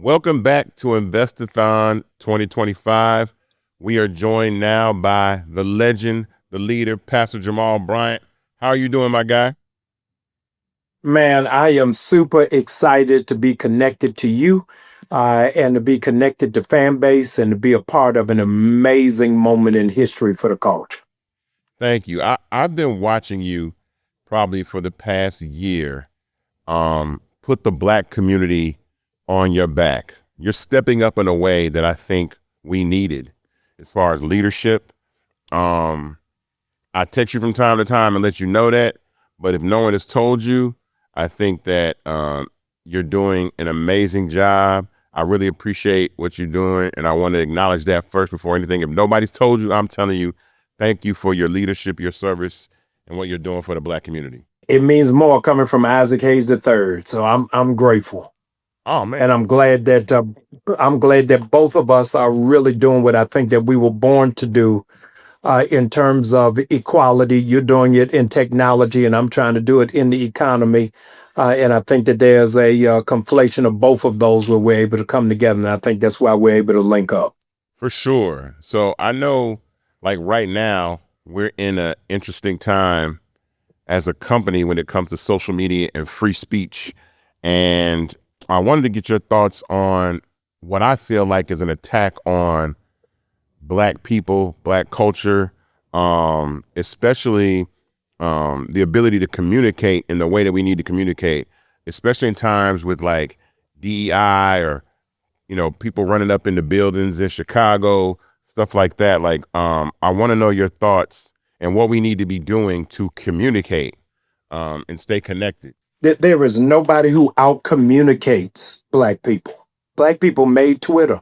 Welcome back to Investathon 2025. We are joined now by the legend, the leader, Pastor Jamal Bryant. How are you doing, my guy? Man, I am super excited to be connected to you and to be connected to Fanbase and to be a part of an amazing moment in history for the culture. Thank you. I've been watching you probably for the past year put the Black community on your back. You're stepping up in a way that I think we needed as far as leadership. I text you from time to time and let you know that, but if no one has told you, I think that you're doing an amazing job. I really appreciate what you're doing, and I want to acknowledge that first before anything. If nobody's told you, I'm telling you, thank you for your leadership, your service, and what you're doing for the Black community. It means more coming from Isaac Hayes III, so I'm grateful, Oh man, and I'm glad that both of us are really doing what I think that we were born to do. In terms of equality, you're doing it in technology, and I'm trying to do it in the economy. And I think that there's a conflation of both of those where we're able to come together. And I think that's why we're able to link up. for sure. So I know, like right now, we're in an interesting time as a company when it comes to social media and free speech. And I wanted to get your thoughts on what I feel like is an attack on Black people, Black culture, especially the ability to communicate in the way that we need to communicate, especially in times with like DEI or, people running up into buildings in Chicago, stuff like that. Like, I want to know your thoughts and what we need to be doing to communicate and stay connected. There is nobody who out communicates Black people. Black people made Twitter.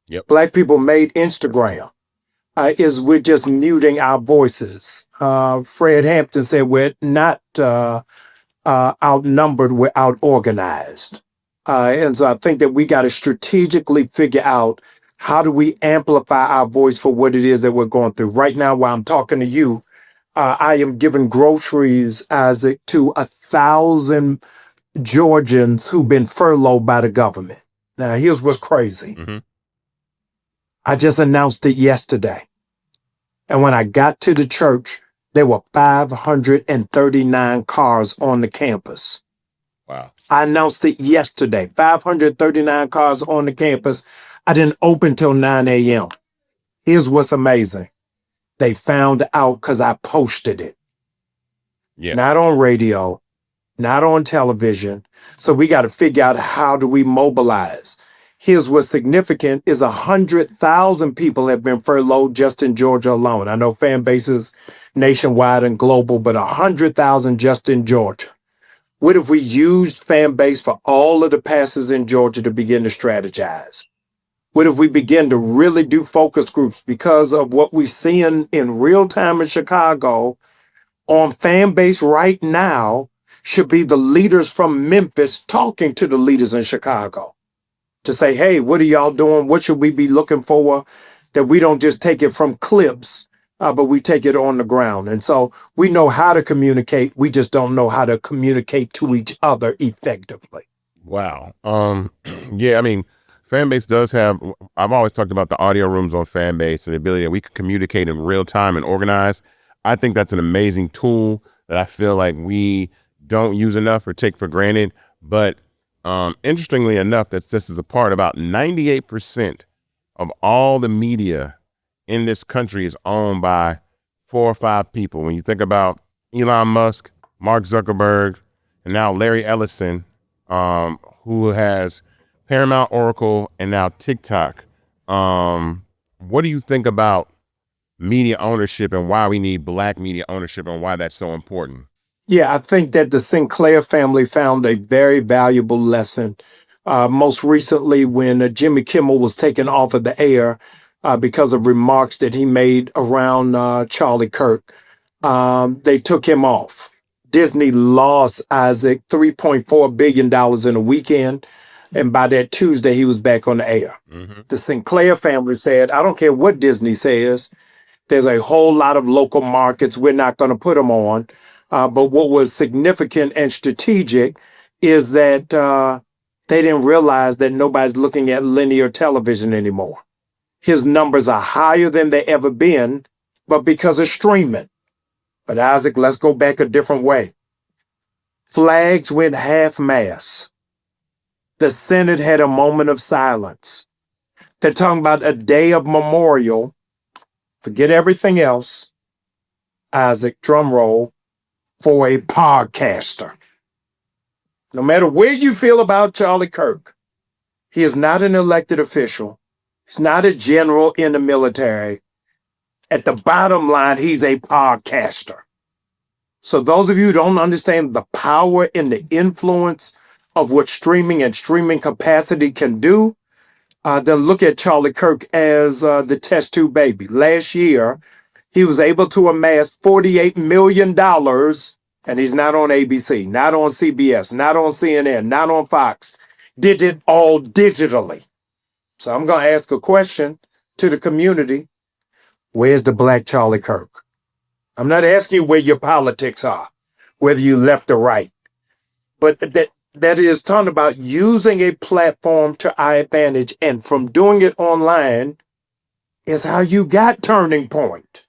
Yep. Black people made Instagram. Is we're just muting our voices. Fred Hampton said we're not outnumbered, we're out organized. And so I think that we got to strategically figure out how do we amplify our voice for what it is that we're going through. Right now, while I'm talking to you, I am giving groceries, Isaac, to 1,000 Georgians who've been furloughed by the government. Now, here's what's crazy. Mm-hmm. I just announced it yesterday. And when I got to the church, there were 539 cars on the campus. Wow. I announced it yesterday, 539 cars on the campus. I didn't open till 9 a.m. Here's what's amazing. They found out because I posted it. Yeah. Not on radio, not on television. So we got to figure out how do we mobilize. Here's what's significant is 100,000 people have been furloughed just in Georgia alone. I know fan bases nationwide and global, but 100,000 just in Georgia. What if we used Fanbase for all of the passes in Georgia to begin to strategize? What if we begin to really do focus groups because of what we're seeing in real time in Chicago on Fanbase right now should be the leaders from Memphis talking to the leaders in Chicago to say, hey, what are y'all doing? What should we be looking for? That we don't just take it from clips, but we take it on the ground. And so we know how to communicate. We just don't know how to communicate to each other effectively. Wow. Yeah, I mean, Fanbase does have, I've always talked about the audio rooms on Fanbase and the ability that we can communicate in real time and organize. I think that's an amazing tool that I feel like we don't use enough or take for granted. But interestingly enough, that sets us apart. About 98% of all the media in this country is owned by 4 or 5 people. When you think about Elon Musk, Mark Zuckerberg, and now Larry Ellison, who has Paramount, Oracle, and now TikTok. What do you think about media ownership and why we need Black media ownership and why that's so important? Yeah, I think that the Sinclair family found a very valuable lesson. Most recently, when Jimmy Kimmel was taken off of the air because of remarks that he made around Charlie Kirk, they took him off. Disney lost Isaac $3.4 billion in a weekend. And by that Tuesday, he was back on the air. Mm-hmm. The Sinclair family said, I don't care what Disney says. There's a whole lot of local markets we're not going to put them on. But what was significant and strategic is that They didn't realize that nobody's looking at linear television anymore. His numbers are higher than they ever been, but because of streaming. But Isaac, let's go back a different way. Flags went half mast. The Senate had a moment of silence. They're talking about a day of memorial. Forget everything else. Isaac, drum roll, for a podcaster. No matter where you feel about Charlie Kirk, he is not an elected official. He's not a general in the military. At the bottom line, he's a podcaster. So those of you who don't understand the power and the influence of what streaming and streaming capacity can do, then look at Charlie Kirk as the test tube baby. Last year, he was able to amass $48 million, and he's not on ABC, not on CBS, not on CNN, not on Fox. Did it all digitally. So I'm going to ask a question to the community. Where's the black Charlie Kirk? I'm not asking you where your politics are, whether you left or right, but that is talking about using a platform to our advantage, and from doing it online is how you got Turning Point.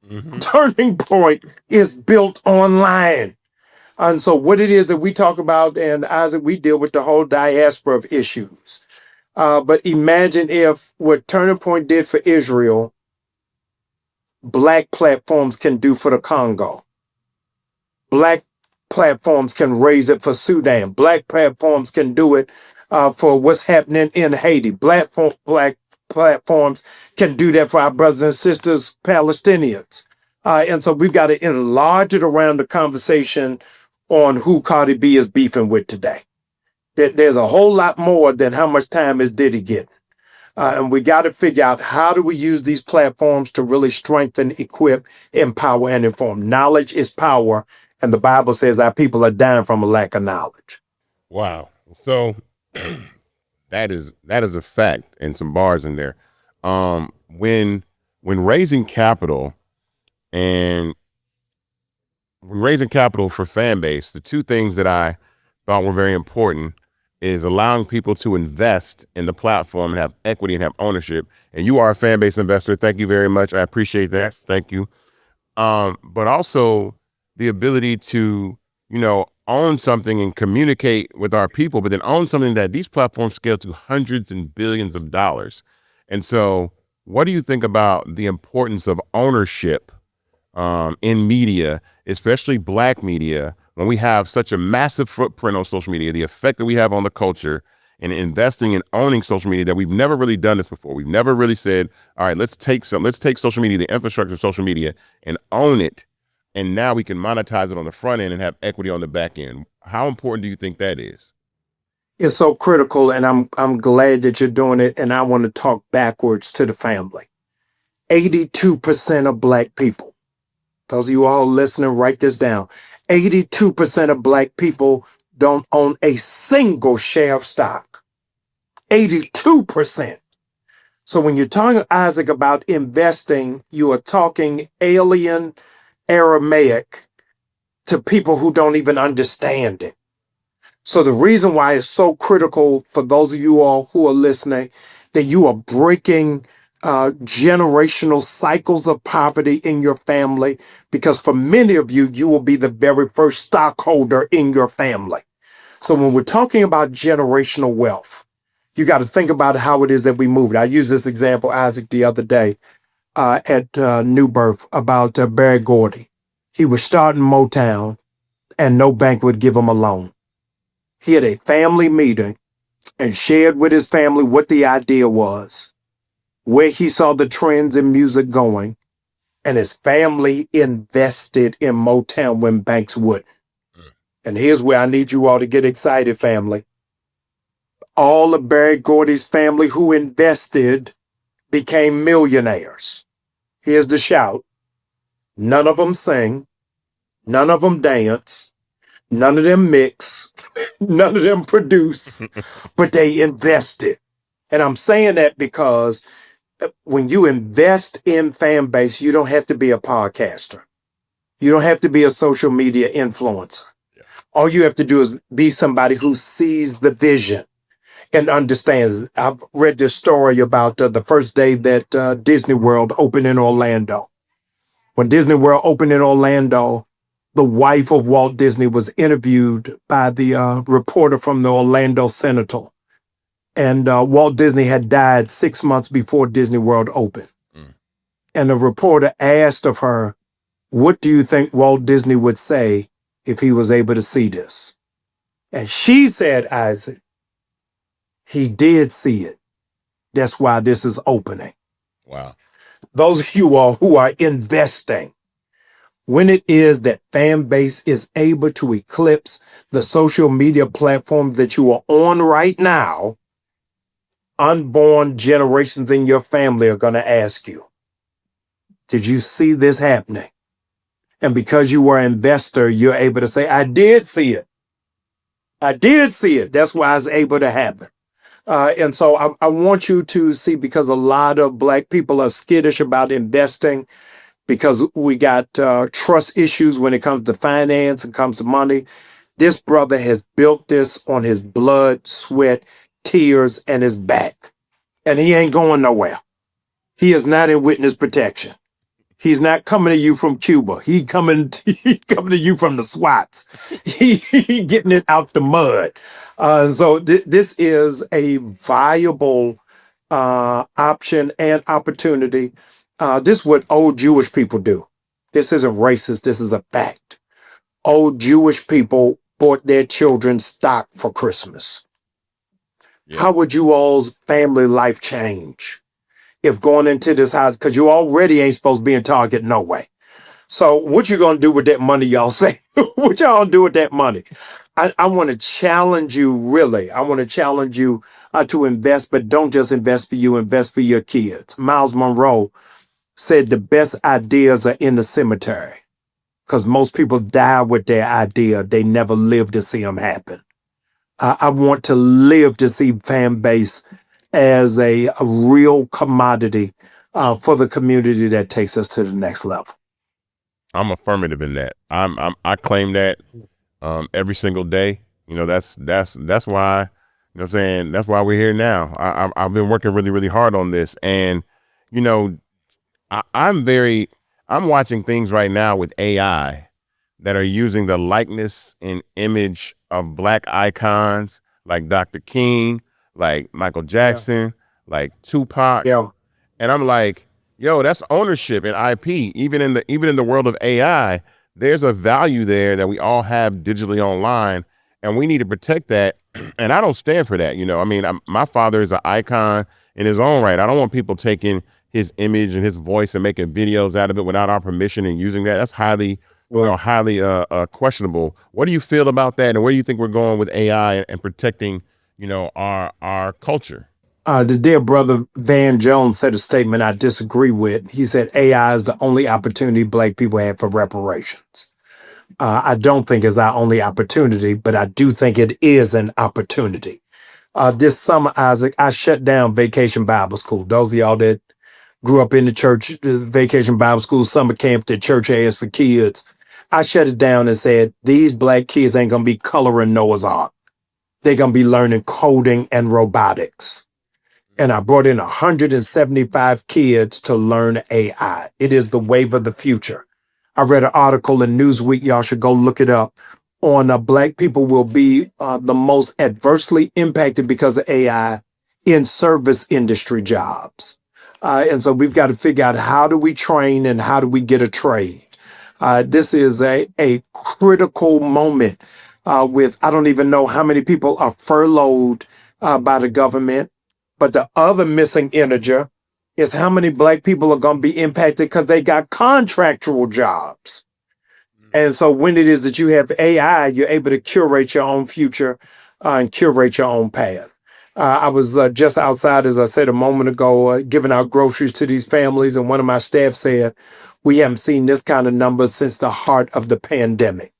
Mm-hmm. Turning Point is built online. And so what it is that we talk about, and Isaac, we deal with the whole diaspora of issues. But imagine if what Turning Point did for Israel, black platforms can do for the Congo. Black platforms can raise it for Sudan. Black platforms can do it for what's happening in Haiti. Black platforms can do that for our brothers and sisters, Palestinians. And so we've got to enlarge it around the conversation on who Cardi B is beefing with today. There's a whole lot more than how much time is Diddy getting. And we got to figure out how do we use these platforms to really strengthen, equip, empower, and inform. Knowledge is power, and the Bible says our people are dying from a lack of knowledge. Wow. So that is a fact, and some bars in there. When raising capital and when raising capital for Fanbase, the two things that I thought were very important is allowing people to invest in the platform and have equity and have ownership. And you are a Fanbase investor. Thank you very much. I appreciate that. Thank you. But also the ability to, own something and communicate with our people, but then own something that these platforms scale to hundreds and billions of dollars. And so what do you think about the importance of ownership in media, especially black media, when we have such a massive footprint on social media, the effect that we have on the culture, and investing and owning social media, that we've never really done this before. We've never really said, all right, let's take social media, the infrastructure of social media, and own it. And now we can monetize it on the front end and have equity on the back end. How important do you think that is? It's so critical, and I'm glad that you're doing it. And I want to talk backwards to the family. 82% of black people, those of you all listening, write this down. 82% of black people don't own a single share of stock. 82%. So when you're talking, Isaac, about investing, you are talking alien Aramaic to people who don't even understand it. So the reason why it's so critical for those of you all who are listening, that you are breaking generational cycles of poverty in your family, because for many of you, you will be the very first stockholder in your family. So when we're talking about generational wealth, you got to think about how it is that we move it. I used this example, Isaac, the other day at New Birth about Barry Gordy. He was starting Motown and no bank would give him a loan. He had a family meeting and shared with his family what the idea was, where he saw the trends in music going, and his family invested in Motown when banks wouldn't. And here's where I need you all to get excited, family. All of Barry Gordy's family who invested became millionaires. Here's the shout. None of them sing. None of them dance. None of them mix. None of them produce. But they invested. And I'm saying that because when you invest in Fanbase, you don't have to be a podcaster. You don't have to be a social media influencer. Yeah. All you have to do is be somebody who sees the vision and understands. I've read this story about the first day that Disney World opened in Orlando. When Disney World opened in Orlando, the wife of Walt Disney was interviewed by the reporter from the Orlando Sentinel. And Walt Disney had died 6 months before Disney World opened. Mm. And the reporter asked of her, what do you think Walt Disney would say if he was able to see this? And she said, Isaac, he did see it. That's why this is opening. Wow. Those of you all who are investing, when it is that Fanbase is able to eclipse the social media platform that you are on right now, unborn generations in your family are going to ask you, did you see this happening? And because you were an investor, you're able to say, I did see it. I did see it. That's why it's able to happen. And so I want you to see, because a lot of Black people are skittish about investing because we got trust issues when it comes to finance and comes to money. This brother has built this on his blood, sweat, tears, and his back. And he ain't going nowhere. He is not in witness protection. He's not coming to you from Cuba. He coming to you from the SWATs. He getting it out the mud. So this is a viable option and opportunity. This is what old Jewish people do. This isn't racist. This is a fact. Old Jewish people bought their children stock for Christmas. Yeah. How would you all's family life change if going into this house, because you already ain't supposed to be in Target no way. So what you gonna do with that money, y'all say? What y'all gonna do with that money? I want to challenge you, really. I want to challenge you to invest, but don't just invest for you, invest for your kids. Miles Monroe said the best ideas are in the cemetery because most people die with their idea. They never live to see them happen. I want to live to see Fanbase as a real commodity for the community that takes us to the next level. I'm affirmative in that. I claim that every single day. You know, that's why, you know what I'm saying, that's why we're here now. I've been working really, really hard on this. And, you know, I'm watching things right now with AI that are using the likeness and image of Black icons like Dr. King, like Michael Jackson, like Tupac. Yeah. And I'm like, yo, that's ownership and IP. Even in the world of AI, there's a value there that we all have digitally online, and we need to protect that. And I don't stand for that. You know, I mean, my father is an icon in his own right. I don't want people taking his image and his voice and making videos out of it without our permission and using that. That's highly questionable. What do you feel about that, and where do you think we're going with AI and protecting, you know, our culture? The dear brother Van Jones said a statement I disagree with. He said AI is the only opportunity Black people have for reparations. I don't think it's our only opportunity, but I do think it is an opportunity. This summer, Isaac, I shut down Vacation Bible School. Those of y'all that grew up in the church, Vacation Bible School, summer camp that church has for kids, I shut it down and said, these Black kids ain't going to be coloring Noah's Ark. They're going to be learning coding and robotics. And I brought in 175 kids to learn AI. It is the wave of the future. I read an article in Newsweek, y'all should go look it up, on Black people will be the most adversely impacted because of AI in service industry jobs. And so we've got to figure out, how do we train and how do we get a trade? This is a critical moment with, I don't even know how many people are furloughed by the government. But the other missing integer is how many Black people are going to be impacted because they got contractual jobs. And so when it is that you have AI, you're able to curate your own future and curate your own path. I was just outside, as I said a moment ago, giving out groceries to these families. And one of my staff said, we haven't seen this kind of number since the heart of the pandemic.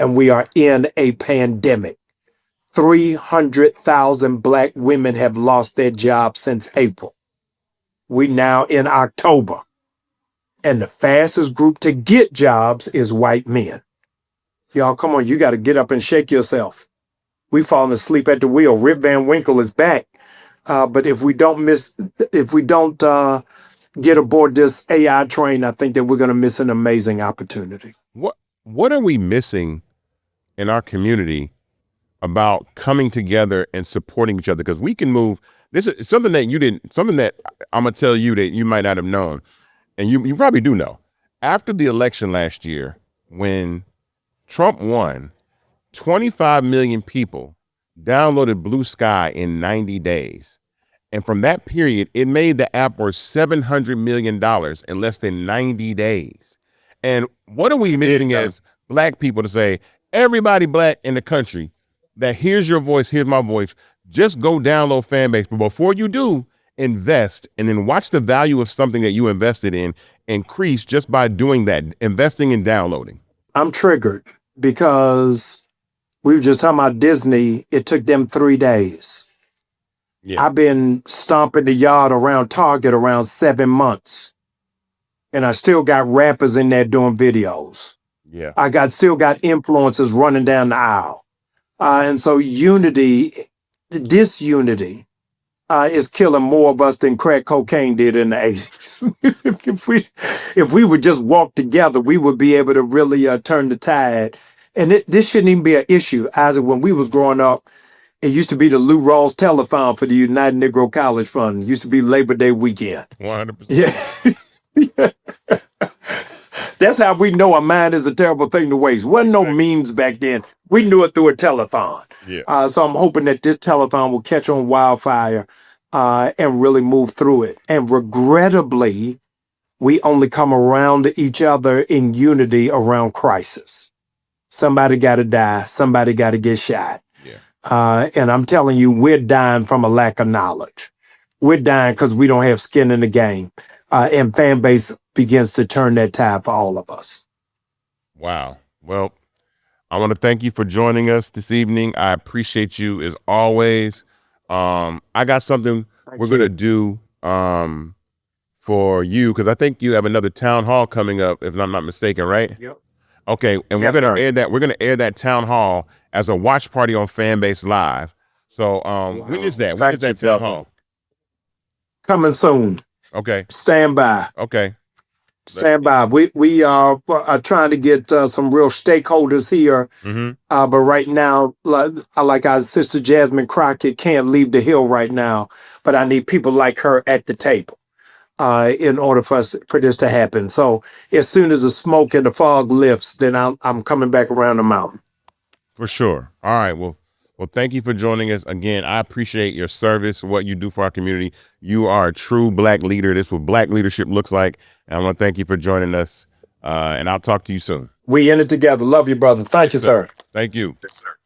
And we are in a pandemic. 300,000 Black women have lost their jobs since April. We now in October. And the fastest group to get jobs is white men. Y'all, come on, you got to get up and shake yourself. We falling asleep at the wheel. Rip Van Winkle is back. But if we don't get aboard this AI train, I think that we're going to miss an amazing opportunity. What are we missing in our community about coming together and supporting each other? Because we can move. This is something that I'm gonna tell you that you might not have known, and you probably do know. After the election last year, when Trump won, 25 million people downloaded Blue Sky in 90 days. And from that period, it made the app worth $700 million in less than 90 days. And what are we missing as Black people to say, everybody Black in the country, that here's your voice, here's my voice, just go download Fanbase. But before you do, invest, and then watch the value of something that you invested in increase just by doing that, investing and downloading. I'm triggered because we were just talking about Disney. It took them 3 days. Yeah. I've been stomping the yard around Target around 7 months. And I still got rappers in there doing videos. Yeah. I still got influencers running down the aisle. And so disunity is killing more of us than crack cocaine did in the 80s. if we would just walk together, we would be able to really turn the tide. And this shouldn't even be an issue. Isaac, when we was growing up, it used to be the Lou Rawls Telethon for the United Negro College Fund. It used to be Labor Day weekend. 100%. Yeah. That's how we know a mind is a terrible thing to waste. Wasn't no memes back then. We knew it through a telethon. Yeah. So I'm hoping that this telethon will catch on wildfire and really move through it. And regrettably, we only come around each other in unity around crisis. Somebody got to die. Somebody got to get shot. Yeah. And I'm telling you, we're dying from a lack of knowledge. We're dying because we don't have skin in the game. And Fanbase begins to turn that tide for all of us. Wow. Well, I want to thank you for joining us this evening. I appreciate you as always. I got something we're going to do for you, because I think you have another town hall coming up, if I'm not mistaken, right? Yep. Okay, and we're going to air that. We're going to air that town hall as a watch party on Fanbase Live. So when is that? When is that town hall? Coming soon. Okay. Stand by. Okay. Stand by. We are trying to get some real stakeholders here. Mm-hmm. But right now, like our sister Jasmine Crockett can't leave the hill right now. But I need people like her at the table in order for this to happen. So as soon as the smoke and the fog lifts, then I'm coming back around the mountain. For sure. All right. Well, thank you for joining us again. I appreciate your service, what you do for our community. You are a true Black leader. This is what Black leadership looks like. And I want to thank you for joining us. And I'll talk to you soon. We in it together. Love you, brother. Thank you, sir. Thank you. Yes, sir.